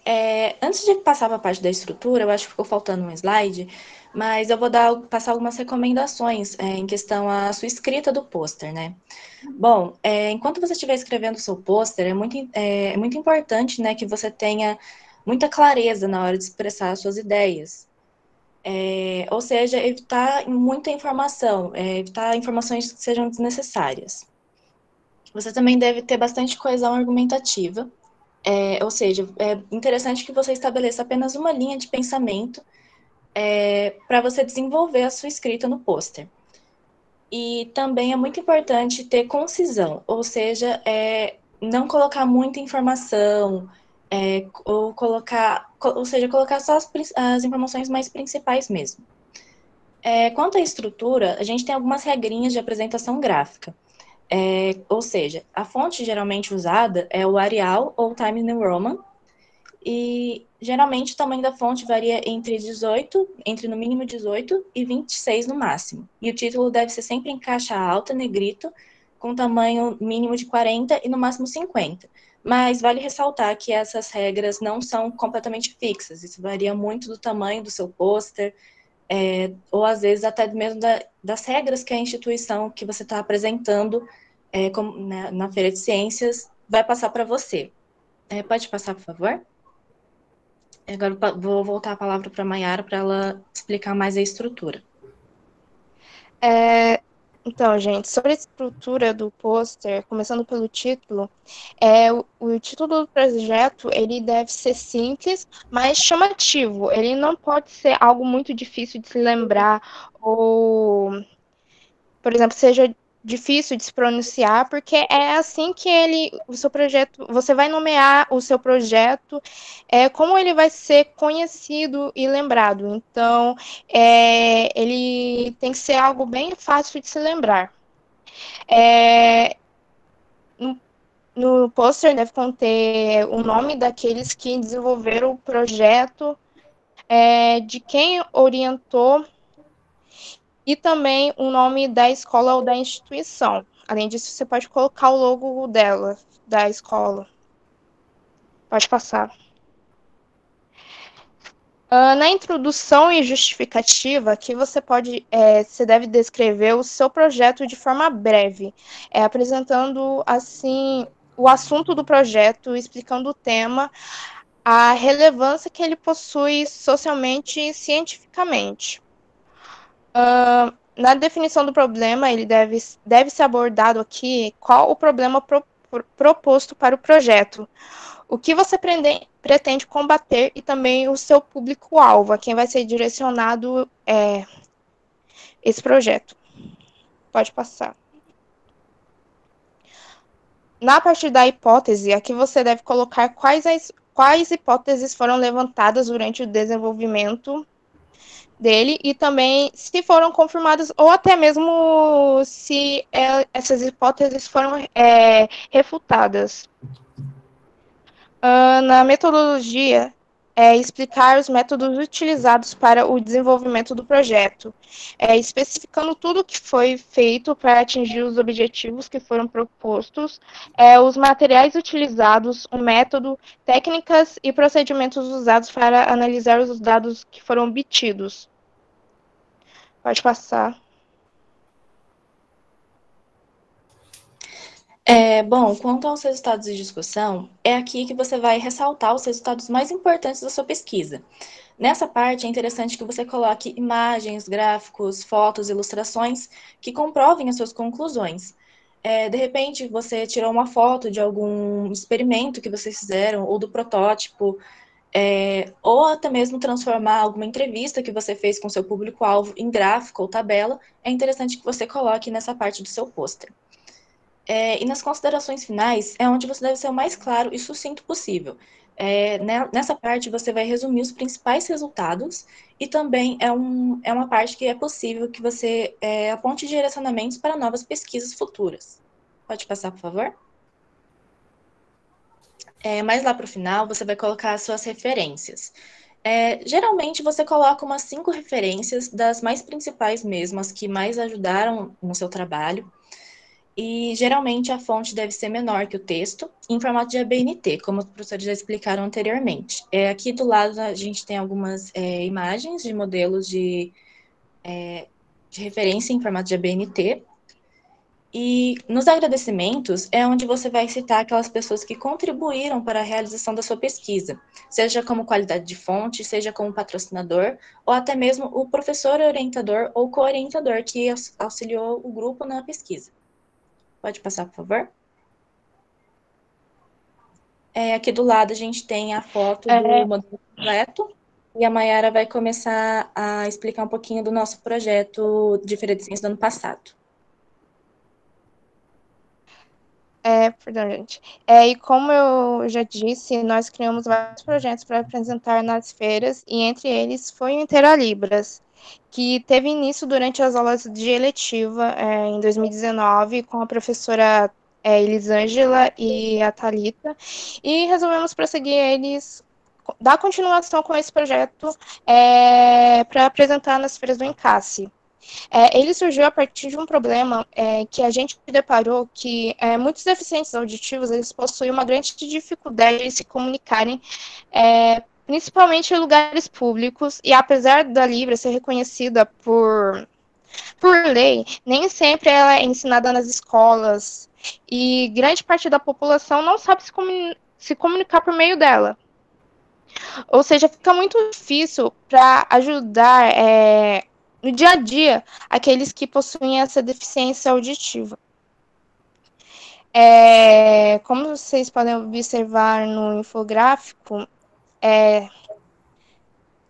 Antes de passar para a parte da estrutura, eu acho que ficou faltando um slide, mas eu vou passar algumas recomendações em questão à sua escrita do pôster, né? Bom, enquanto você estiver escrevendo o seu pôster, é muito importante, né, que você tenha muita clareza na hora de expressar as suas ideias. Ou seja, evitar muita informação, evitar informações que sejam desnecessárias. Você também deve ter bastante coesão argumentativa. Ou seja, é interessante que você estabeleça apenas uma linha de pensamento para você desenvolver a sua escrita no pôster. E também é muito importante ter concisão, ou seja, não colocar muita informação, colocar só as informações mais principais mesmo. Quanto à estrutura, a gente tem algumas regrinhas de apresentação gráfica. Ou seja, a fonte geralmente usada é o Arial ou Times New Roman, e geralmente o tamanho da fonte varia entre no mínimo 18 e 26 no máximo. E o título deve ser sempre em caixa alta, negrito, com tamanho mínimo de 40 e no máximo 50. Mas vale ressaltar que essas regras não são completamente fixas, isso varia muito do tamanho do seu pôster, ou às vezes até mesmo das regras que a instituição que você está apresentando na Feira de Ciências vai passar para você. Pode passar, por favor? Agora vou voltar a palavra para a Mayara para ela explicar mais a estrutura. Então, gente, sobre a estrutura do pôster, começando pelo título, o título do projeto, ele deve ser simples, mas chamativo. Ele não pode ser algo muito difícil de se lembrar ou, por exemplo, seja difícil de se pronunciar, porque é assim que o seu projeto, você vai nomear o seu projeto, como ele vai ser conhecido e lembrado. Então, ele tem que ser algo bem fácil de se lembrar. No pôster deve conter o nome daqueles que desenvolveram o projeto, de quem orientou, e também o nome da escola ou da instituição. Além disso, você pode colocar o logo da escola. Pode passar. Na introdução e justificativa, aqui você deve descrever o seu projeto de forma breve, apresentando, assim, o assunto do projeto, explicando o tema, a relevância que ele possui socialmente e cientificamente. Na definição do problema, ele deve ser abordado aqui qual o problema proposto para o projeto, o que você pretende combater e também o seu público-alvo, a quem vai ser direcionado esse projeto. Pode passar. Na parte da hipótese, aqui você deve colocar quais hipóteses foram levantadas durante o desenvolvimento dele e também se foram confirmadas ou até mesmo se essas hipóteses foram refutadas. Na metodologia, explicar os métodos utilizados para o desenvolvimento do projeto, especificando tudo o que foi feito para atingir os objetivos que foram propostos, os materiais utilizados, o método, técnicas e procedimentos usados para analisar os dados que foram obtidos. Pode passar. Bom, quanto aos resultados de discussão, é aqui que você vai ressaltar os resultados mais importantes da sua pesquisa. Nessa parte, é interessante que você coloque imagens, gráficos, fotos, ilustrações que comprovem as suas conclusões. De repente, você tirou uma foto de algum experimento que vocês fizeram, ou do protótipo, ou até mesmo transformar alguma entrevista que você fez com seu público-alvo em gráfico ou tabela. É interessante que você coloque nessa parte do seu pôster. E nas considerações finais, é onde você deve ser o mais claro e sucinto possível. Nessa parte, você vai resumir os principais resultados e também é uma parte que é possível que você aponte direcionamentos para novas pesquisas futuras. Pode passar, por favor? Mais lá para o final, você vai colocar as suas referências. Geralmente, você coloca umas 5 referências, das mais principais mesmo, as que mais ajudaram no seu trabalho. E, geralmente, a fonte deve ser menor que o texto, em formato de ABNT, como os professores já explicaram anteriormente. Aqui do lado, a gente tem algumas imagens de modelos de referência em formato de ABNT. E nos agradecimentos é onde você vai citar aquelas pessoas que contribuíram para a realização da sua pesquisa, seja como qualidade de fonte, seja como patrocinador, ou até mesmo o professor orientador ou co-orientador que auxiliou o grupo na pesquisa. Pode passar, por favor? Aqui do lado a gente tem a foto do modelo completo, e a Mayara vai começar a explicar um pouquinho do nosso projeto de Feira de Ciências do ano passado. Perdão, gente. E como eu já disse, nós criamos vários projetos para apresentar nas feiras, e entre eles foi o Interalibras, que teve início durante as aulas de eletiva em 2019, com a professora Elisângela e a Thalita, e resolvemos prosseguir eles, dar continuação com esse projeto para apresentar nas feiras do Encasse. Ele surgiu a partir de um problema que a gente deparou que muitos deficientes auditivos eles possuem uma grande dificuldade em se comunicarem, principalmente em lugares públicos, e apesar da Libra ser reconhecida por lei, nem sempre ela é ensinada nas escolas, e grande parte da população não sabe se comunicar por meio dela. Ou seja, fica muito difícil para ajudar no dia a dia aqueles que possuem essa deficiência auditiva. Como vocês podem observar no infográfico,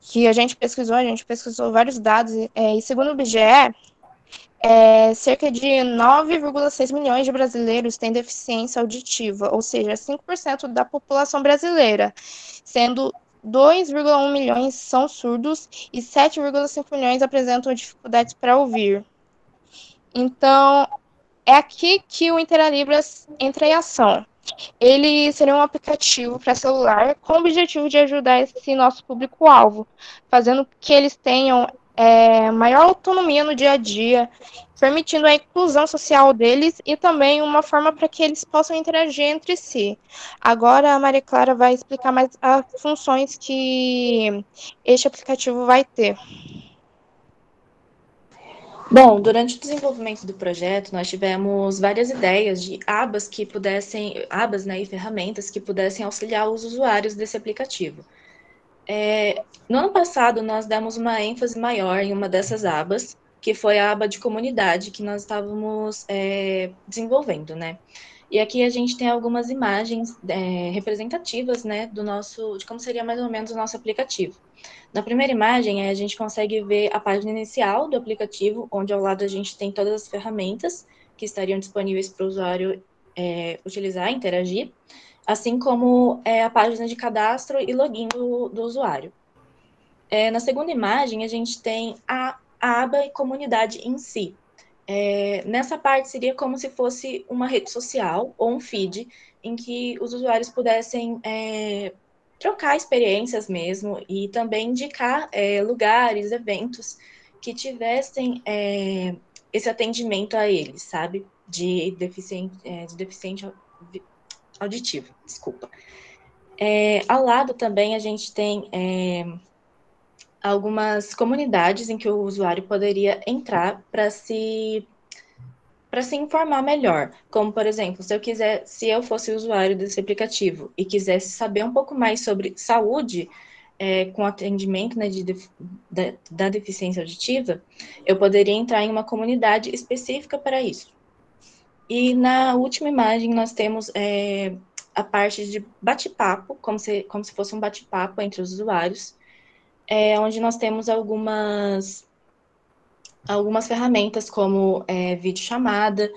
que a gente pesquisou vários dados, e segundo o IBGE, cerca de 9,6 milhões de brasileiros têm deficiência auditiva, ou seja, 5% da população brasileira, sendo 2,1 milhões são surdos e 7,5 milhões apresentam dificuldades para ouvir. Então, é aqui que o Interalibras entra em ação. Ele seria um aplicativo para celular com o objetivo de ajudar esse nosso público-alvo, fazendo que eles tenham maior autonomia no dia a dia, permitindo a inclusão social deles e também uma forma para que eles possam interagir entre si. Agora a Maria Clara vai explicar mais as funções que este aplicativo vai ter. Bom, durante o desenvolvimento do projeto, nós tivemos várias ideias de abas que pudessem, né, e ferramentas que pudessem auxiliar os usuários desse aplicativo. No ano passado, nós demos uma ênfase maior em uma dessas abas, que foi a aba de comunidade que nós estávamos desenvolvendo, né? E aqui a gente tem algumas imagens representativas, né, de como seria mais ou menos o nosso aplicativo. Na primeira imagem, a gente consegue ver a página inicial do aplicativo, onde ao lado a gente tem todas as ferramentas que estariam disponíveis para o usuário utilizar, interagir, assim como a página de cadastro e login do usuário. Na segunda imagem, a gente tem a aba e comunidade em si. Nessa parte seria como se fosse uma rede social ou um feed em que os usuários pudessem trocar experiências mesmo e também indicar lugares, eventos que tivessem esse atendimento a eles, sabe? De deficiente auditivo, desculpa. Ao lado também a gente tem algumas comunidades em que o usuário poderia entrar para se informar melhor, como, por exemplo, se eu fosse usuário desse aplicativo e quisesse saber um pouco mais sobre saúde com atendimento, né, da deficiência auditiva, eu poderia entrar em uma comunidade específica para isso. E na última imagem nós temos a parte de bate-papo, como se fosse um bate-papo entre os usuários, onde nós temos algumas ferramentas como videochamada,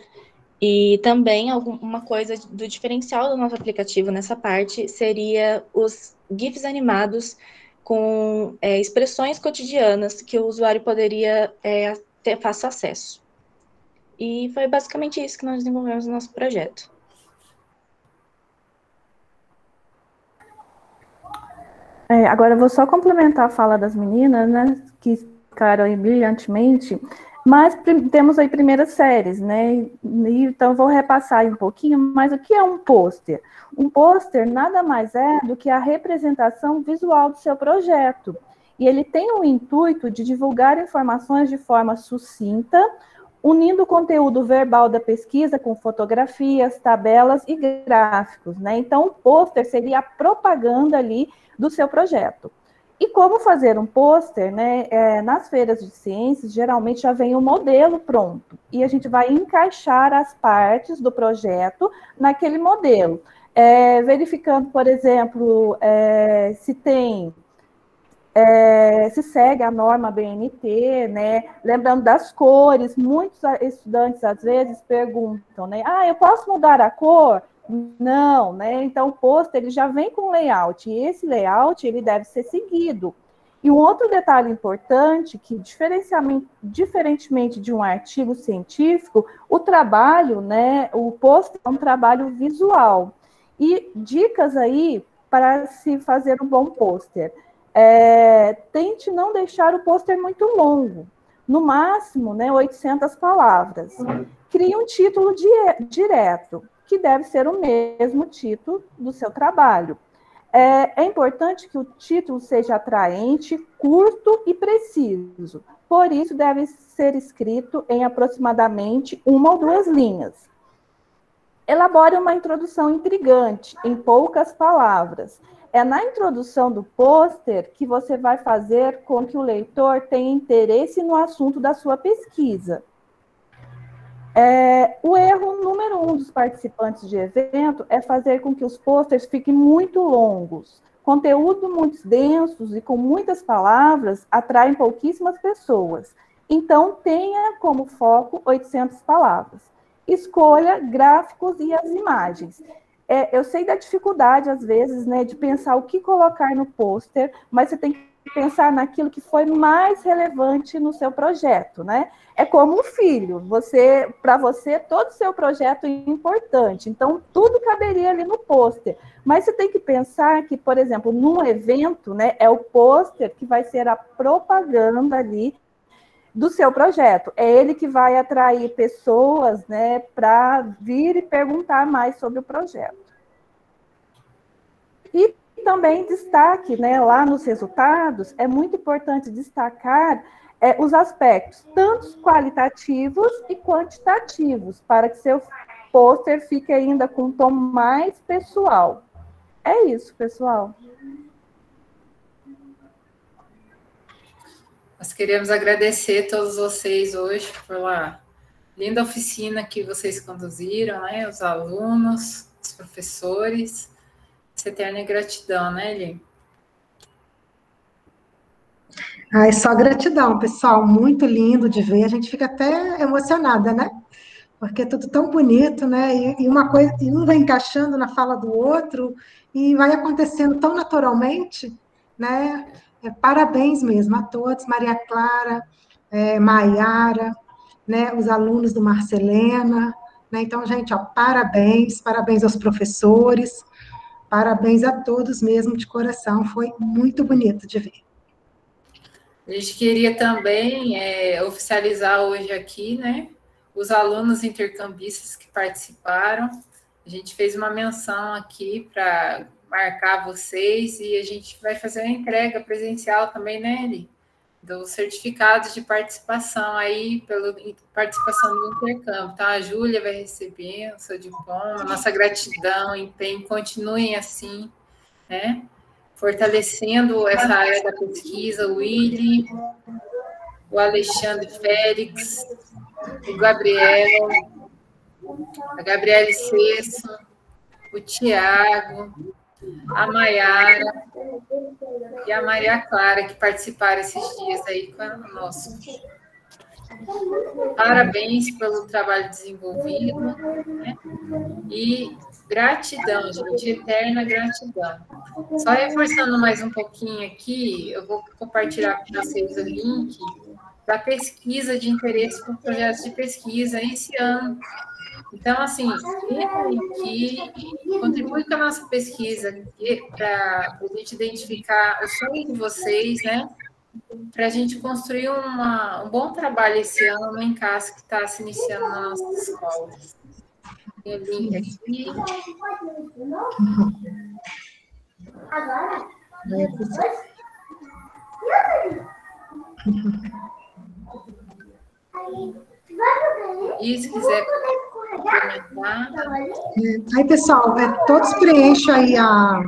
e também uma coisa do diferencial do nosso aplicativo nessa parte seria os GIFs animados com expressões cotidianas que o usuário poderia ter fácil acesso. E foi basicamente isso que nós desenvolvemos no nosso projeto. Agora, eu vou só complementar a fala das meninas, né, que explicaram aí brilhantemente, mas temos aí primeiras séries, né, então eu vou repassar aí um pouquinho, mas o que é um pôster? Um pôster nada mais é do que a representação visual do seu projeto, e ele tem o intuito de divulgar informações de forma sucinta, unindo o conteúdo verbal da pesquisa com fotografias, tabelas e gráficos, né, então o pôster seria a propaganda ali do seu projeto. E como fazer um pôster, né? Nas feiras de ciências, geralmente já vem um modelo pronto, e a gente vai encaixar as partes do projeto naquele modelo, verificando, por exemplo, se tem se segue a norma BNT, né? Lembrando das cores, muitos estudantes às vezes perguntam, né? Eu posso mudar a cor? Não, né? Então o pôster ele já vem com layout, e esse layout ele deve ser seguido. E um outro detalhe importante, que diferentemente de um artigo científico, o trabalho, né, o pôster é um trabalho visual. E dicas aí para se fazer um bom pôster. Tente não deixar o pôster muito longo, no máximo, né, 800 palavras. Crie um título direto, que deve ser o mesmo título do seu trabalho. É importante que o título seja atraente, curto e preciso. Por isso, deve ser escrito em aproximadamente 1 ou 2 linhas. Elabore uma introdução intrigante, em poucas palavras. É na introdução do pôster que você vai fazer com que o leitor tenha interesse no assunto da sua pesquisa. O erro número 1 dos participantes de evento é fazer com que os pôsteres fiquem muito longos. Conteúdo muito densos e com muitas palavras atraem pouquíssimas pessoas. Então, tenha como foco 800 palavras. Escolha gráficos e as imagens. Eu sei da dificuldade, às vezes, né, de pensar o que colocar no pôster, mas você tem que pensar naquilo que foi mais relevante no seu projeto, né? É como um filho, para você, todo o seu projeto é importante, então tudo caberia ali no pôster, mas você tem que pensar que, por exemplo, num evento, né, é o pôster que vai ser a propaganda ali do seu projeto, é ele que vai atrair pessoas, né, para vir e perguntar mais sobre o projeto. E também destaque, né, lá nos resultados, é muito importante destacar os aspectos, tanto qualitativos e quantitativos, para que seu pôster fique ainda com um tom mais pessoal. É isso, pessoal. Nós queremos agradecer a todos vocês hoje pela linda oficina que vocês conduziram, né, os alunos, os professores. Essa eterna gratidão, né, Eli? Só gratidão, pessoal, muito lindo de ver, a gente fica até emocionada, né? Porque é tudo tão bonito, né? E uma coisa, e um vai encaixando na fala do outro, e vai acontecendo tão naturalmente, né? Parabéns mesmo a todos, Maria Clara, Maiara, né? Os alunos do Marcelena, né? Então, gente, ó, parabéns aos professores, parabéns a todos mesmo, de coração, foi muito bonito de ver. A gente queria também oficializar hoje aqui, né, os alunos intercambistas que participaram. A gente fez uma menção aqui para marcar vocês e a gente vai fazer uma entrega presencial também, né, Eli? Dos certificados de participação aí, pela participação do intercâmbio. Então, a Júlia vai receber o seu diploma, nossa gratidão, empenho, continuem assim, né? Fortalecendo essa área da pesquisa, o Willy, o Alexandre Félix, o Gabriel, a Gabriele Cesso, o Tiago, a Maiara e a Maria Clara, que participaram esses dias aí conosco. Parabéns pelo trabalho desenvolvido, né? E gratidão, gente, eterna gratidão. Só reforçando mais um pouquinho aqui, eu vou compartilhar com vocês o link da pesquisa de interesse por projetos de pesquisa esse ano. Então, assim, entrem aqui e contribui com a nossa pesquisa para a gente identificar os sonhos de vocês, né? Para a gente construir um bom trabalho esse ano no Encasque que está se iniciando nas nossas escolas. Tem o link aqui. E se quiser comentar. Aí, pessoal, todos preenchem aí a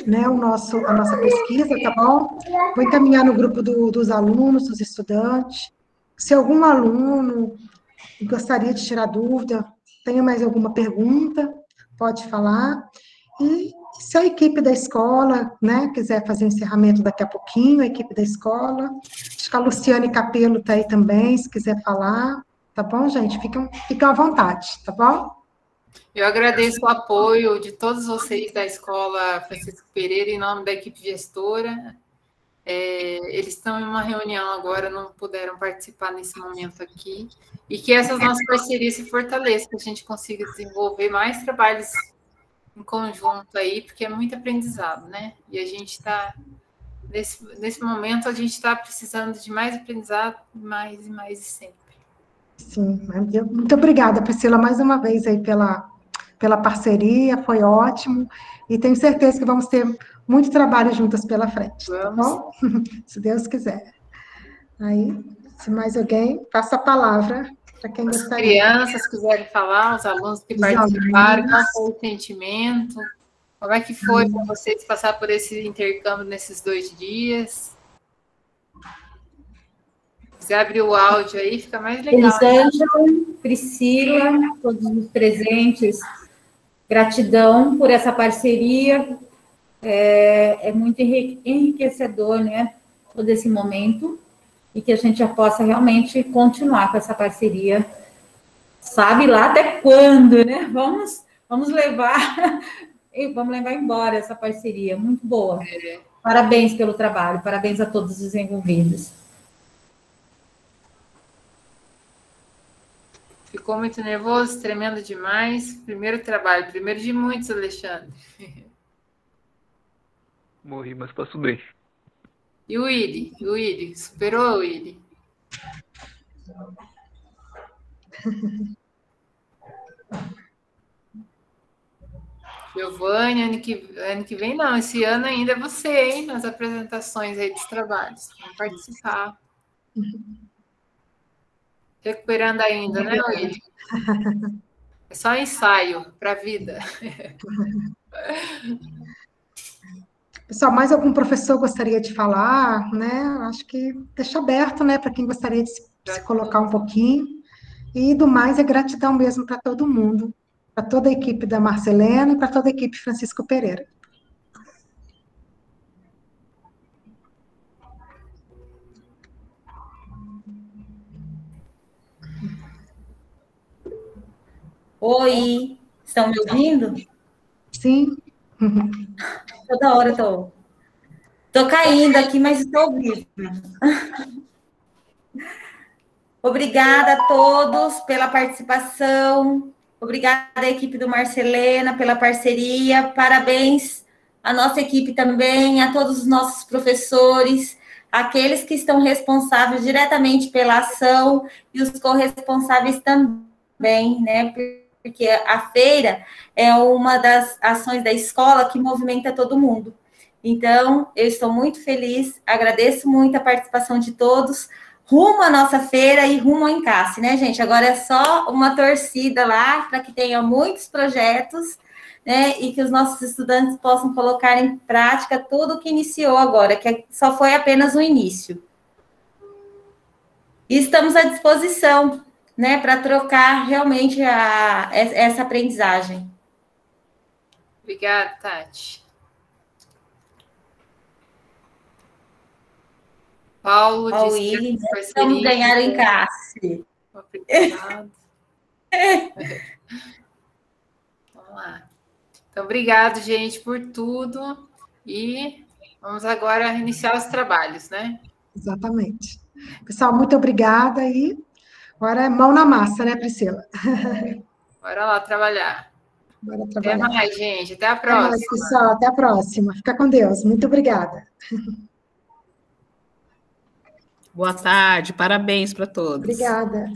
nossa pesquisa, tá bom? Vou encaminhar no grupo dos alunos, dos estudantes. Se algum aluno gostaria de tirar dúvida, tenha mais alguma pergunta, pode falar. se a equipe da escola, né, quiser fazer o encerramento daqui a pouquinho, a equipe da escola, acho que a Luciane Capello está aí também, se quiser falar, tá bom, gente? Fiquem à vontade, tá bom? Eu agradeço o apoio de todos vocês da Escola Francisco Pereira, em nome da equipe gestora. Eles estão em uma reunião agora, não puderam participar nesse momento aqui, e que essas nossas parcerias se fortaleçam, que a gente consiga desenvolver mais trabalhos em conjunto aí, porque é muito aprendizado, né? E a gente está, nesse momento, a gente está precisando de mais aprendizado, mais e mais e sempre. Sim, muito obrigada, Priscila, mais uma vez aí pela parceria, foi ótimo, e tenho certeza que vamos ter muito trabalho juntas pela frente, tá bom? Se Deus quiser. Aí, se mais alguém, passa a palavra para quem gostaria. As crianças quiserem falar, os alunos que participaram, qual foi o sentimento, como é que foi para vocês passar por esse intercâmbio nesses 2 dias? Se abrir o áudio aí, fica mais legal. Elisângela, Priscila, todos os presentes, gratidão por essa parceria. É muito enriquecedor, né, todo esse momento, e que a gente já possa realmente continuar com essa parceria. Sabe lá até quando, né? Vamos levar embora essa parceria, muito boa. Parabéns pelo trabalho, parabéns a todos os envolvidos. Ficou muito nervoso, tremendo demais. Primeiro trabalho, primeiro de muitos, Alexandre. Morri, mas passo bem. E o Willy? Superou o Willy? Giovanni, ano que vem não, esse ano ainda é você, hein, nas apresentações aí dos trabalhos. Vamos participar. Recuperando ainda, né, Willy? É só ensaio para a vida. Pessoal, mais algum professor gostaria de falar, né? Acho que deixa aberto, né, para quem gostaria de se colocar um pouquinho. E do mais é gratidão mesmo para todo mundo, para toda a equipe da Marcelena e para toda a equipe Francisco Pereira. Oi, estão me ouvindo? Sim. Toda hora tô caindo aqui, mas estou viva. Obrigada a todos pela participação. Obrigada à equipe do Marcelena pela parceria. Parabéns à nossa equipe também, a todos os nossos professores, aqueles que estão responsáveis diretamente pela ação e os corresponsáveis também, né? Porque a feira é uma das ações da escola que movimenta todo mundo. Então, eu estou muito feliz, agradeço muito a participação de todos, rumo à nossa feira e rumo ao Encasse, né, gente? Agora é só uma torcida lá para que tenha muitos projetos, né, e que os nossos estudantes possam colocar em prática tudo que iniciou agora, que só foi apenas o início. E estamos à disposição, né, para trocar realmente essa aprendizagem. Obrigada, Tati. Paulo disse que vamos ganhar o Encasse. Obrigado. Vamos lá. Então, obrigado, gente, por tudo. E vamos agora iniciar os trabalhos, né? Exatamente. Pessoal, muito obrigada e agora é mão na massa, né, Priscila? Bora lá trabalhar. Bora trabalhar. Até mais, gente. Até a próxima. Até mais, pessoal. Até a próxima. Fica com Deus. Muito obrigada. Boa tarde. Parabéns para todos. Obrigada.